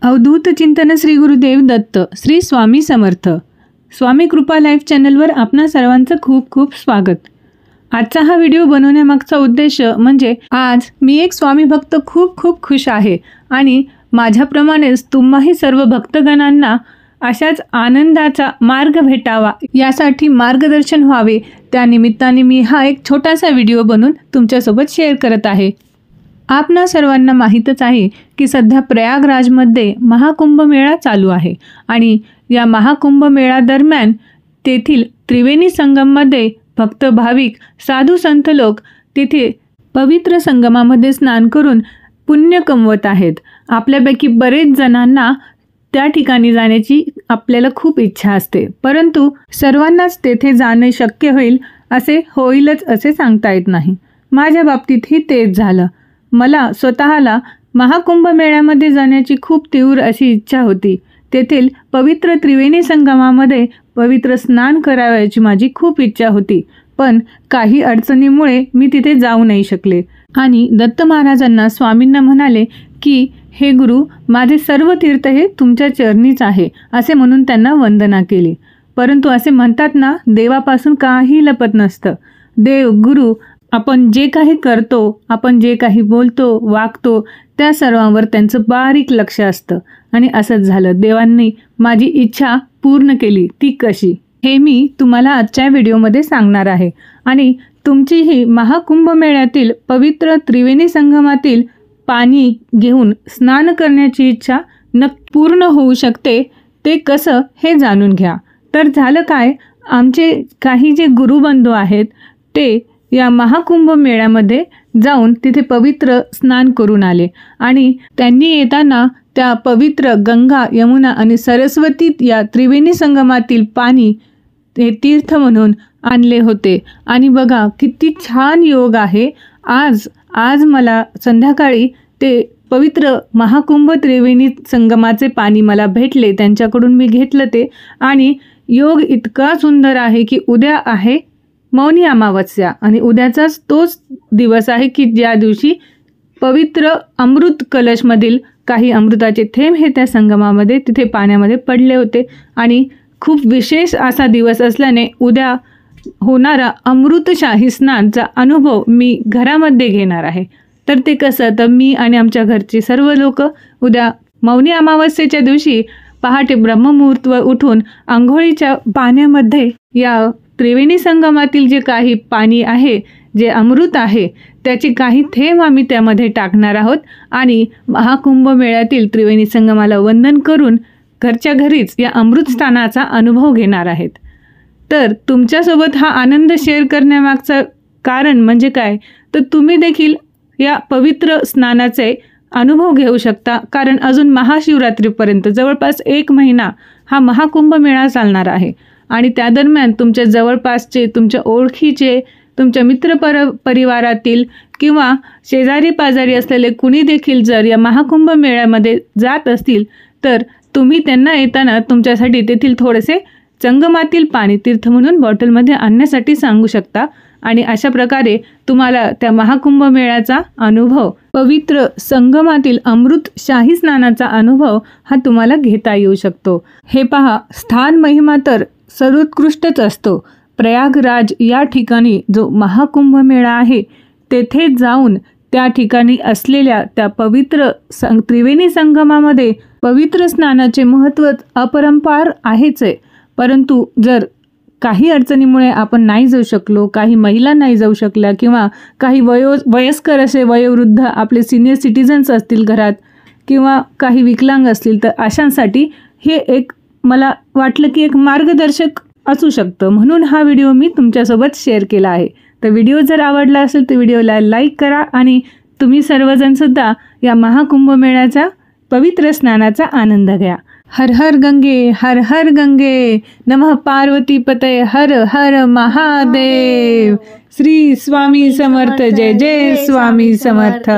अवधूत चिंतन श्री गुरुदेव दत्त श्री स्वामी समर्थ स्वामी कृपा लाईव्ह चॅनलवर आपणा सर्वांचं खूप खूप स्वागत। आजचा हा व्हिडिओ बनवण्यामागचा उद्देश म्हणजे आज मी एक स्वामी भक्त खूप खूप खुश आहे आणि माझ्याप्रमाणेच तुम्हाही सर्व भक्तगणांना अशाच आनंदाचा मार्ग भेटावा यासाठी मार्गदर्शन व्हावे, त्या निमित्ताने मी हा एक छोटासा व्हिडिओ बनवून तुमच्यासोबत शेअर करत आहे। आपणा सर्वांना माहीतच आहे की सध्या प्रयागराजमध्ये महाकुंभ मेळा चालू आहे आणि या महाकुंभ मेळा दरम्यान तेथील त्रिवेणी संगममध्ये भक्त भाविक साधू संत लोक तिथे पवित्र संगमामध्ये स्नान करून पुण्य कमवत आहेत। आपल्यापैकी बरेच जणांना त्या ठिकाणी जाण्याची आपल्याला खूप इच्छा असते, परंतु सर्वांनाच तेथे जाणे शक्य होईल असे सांगता येत नाही। माझ्या बाबतीतही तेच झालं। मला स्वतःला महाकुंभ मेळ्यामध्ये जाण्याची खूप तीव्र अशी इच्छा होती। तेथील पवित्र त्रिवेणी संगमामध्ये पवित्र स्नान करावयाची माझी खूप इच्छा होती, पण काही अडचणीमुळे मी तिथे जाऊ नाही शकले आणि दत्त महाराजांना स्वामींना म्हणाले की हे गुरु, माझे सर्व तीर्थ हे तुमच्या चरणीच आहे असे म्हणून त्यांना वंदना केली। परंतु असे म्हणतात ना, देवापासून काही लपत नसतं। देव गुरु आपण जे काही करतो, आपण जे काही बोलतो वागतो त्या सर्वांवर त्यांचं बारीक लक्ष असतं आणि असंच झालं। देवांनी माझी इच्छा पूर्ण केली। ती कशी हे मी तुम्हाला आजच्या व्हिडिओमध्ये सांगणार आहे आणि तुमचीही महाकुंभ मेळ्यातील पवित्र त्रिवेणी संगमातील पाणी घेऊन स्नान करण्याची इच्छा पूर्ण होऊ शकते। ते कसं हे जाणून घ्या। तर झालं काय, आमचे काही जे गुरुबंधू आहेत ते या महाकुंभ मेळ्यामध्ये जाऊन तिथे पवित्र स्नान करून आले आणि त्यांनी येताना त्या पवित्र गंगा, यमुना आणि सरस्वती या त्रिवेणी संगमातील पाणी ते तीर्थ म्हणून आणले होते। आणि बघा किती छान योग आहे। आज मला संध्याकाळी ते पवित्र महाकुंभ त्रिवेणी संगमाचे पाणी मला भेटले, त्यांच्याकडून मी घेतलं ते आणि योग इतका सुंदर आहे की उद्या आहे मौनी अमावस्या आणि उद्याचाच तोच दिवस आहे की ज्या दिवशी पवित्र अमृत कलशमधील काही अमृताचे थेंब हे त्या संगमामध्ये तिथे पाण्यामध्ये पडले होते आणि खूप विशेष असा दिवस असल्याने उद्या होणारा अमृतशाही स्नानचा अनुभव मी घरामध्ये घेणार आहे। तर ते कसं, तर मी आणि आमच्या घरचे सर्व लोक उद्या मौनी अमावस्येच्या दिवशी पहाटे ब्रह्ममुहूर्त उठून आंघोळीच्या पाण्यामध्ये या त्रिवेणी संगमातील जे काही पाणी आहे, जे अमृत आहे, त्याचे काही थेंब आम्ही त्यामध्ये टाकणार आहोत आणि महाकुंभ मेळ्यातील त्रिवेणी संगमाला वंदन करून घरच्या घरीच या अमृत स्थानाचा अनुभव घेणार आहेत। तर तुमच्यासोबत हा आनंद शेअर करण्यामागचं कारण म्हणजे काय, तर तुम्ही देखील या पवित्र स्नानाचे अनुभव घेऊ शकता। कारण अजून महाशिवरात्रीपर्यंत जवळपास 1 महिना हा महाकुंभ मेळा चालणार आहे आणि त्या दरम्यान तुमच्या जवळपासचे, तुमच्या ओळखीचे, तुमच्या परिवारातील किंवा शेजारी पाजारी असलेले कुणी देखील जर या महाकुंभ मेळ्यामध्ये जात असतील तर तुम्ही त्यांना येताना तुमच्यासाठी तेथील थोडेसे संगमातील पाणी तीर्थ म्हणून बॉटलमध्ये आणण्यासाठी सांगू शकता आणि अशा प्रकारे तुम्हाला त्या महाकुंभ मेळ्याचा अनुभव, पवित्र संगमातील अमृत शाही स्नानाचा अनुभव हा तुम्हाला घेता येऊ शकतो। हे पहा, स्थान महिमा तर सर्वोत्कृष्टच असतो। प्रयागराज या ठिकाणी जो महाकुंभ मेळा आहे तेथे जाऊन त्या ठिकाणी असलेल्या त्या पवित्र त्रिवेणी संगमामध्ये पवित्र स्नानाचे महत्त्व अपरंपार आहेच आहे। परंतु जर काही अडचणीमुळे आपण नाही जाऊ शकलो, काही महिला नाही जाऊ शकल्या किंवा काही वयस्कर असे वयोवृद्ध आपले सिनियर सिटीजन्स असतील घरात किंवा काही विकलांग असतील, तर अशांसाठी हे एक मला वाटलं की एक मार्गदर्शक असू शकतं, म्हणून हा व्हिडिओ मी तुमच्यासोबत शेअर केला आहे। तर व्हिडिओ जर आवडला असेल तर व्हिडिओला लाईक करा आणि तुम्ही सर्वजणसुद्धा या महाकुंभ मेळ्याचा पवित्र स्नानाचा आनंद घ्या। हर हर गंगे, हर हर गंगे, नमः पार्वती पतये, हर हर महादेव। श्री स्वामी समर्थ, जय जय स्वामी समर्थ।